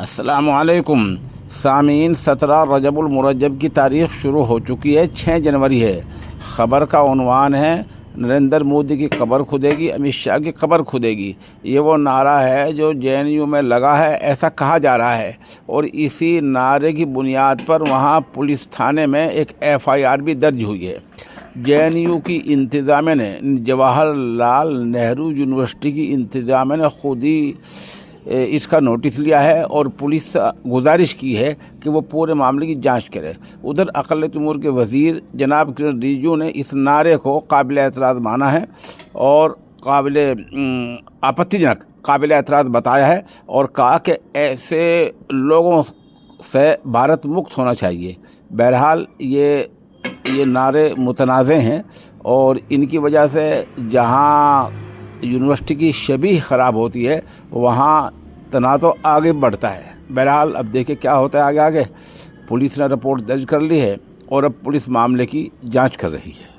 السلام علیکم سامعین، 17 رجب المرجب کی تاریخ شروع ہو چکی ہے، 6 جنوری ہے۔ خبر کا عنوان ہے نریندر مودی کی قبر کھدے گی، امت شاہ کی قبر کھدے گی۔ یہ وہ نعرہ ہے جو JNU میں لگا ہے، ایسا کہا جا رہا ہے، اور اسی نعرے کی بنیاد پر وہاں پولیس تھانے میں ایک FIR بھی درج ہوئی ہے۔ JNU کی انتظامیہ نے، جواہر لال نہرو یونیورسٹی کی انتظامیہ نے خود ہی اس کا نوٹس لیا ہے اور پولیس سے گزارش کی ہے کہ وہ پورے معاملے کی جانچ کرے۔ ادھر اقلیت امور کے وزیر جناب کرن رجیجو نے اس نعرے کو قابل اعتراض مانا ہے اور آپتی جنک قابل اعتراض بتایا ہے، اور کہا کہ ایسے لوگوں سے بھارت مکت ہونا چاہیے۔ بہرحال یہ نعرے متنازع ہیں، اور ان کی وجہ سے جہاں یونیورسٹی کی شبیہ خراب ہوتی ہے وہاں تنازع آگے بڑھتا ہے۔ بہرحال اب دیکھیں کیا ہوتا ہے آگے۔ پولیس نے رپورٹ درج کر لی ہے اور اب پولیس معاملے کی جانچ کر رہی ہے۔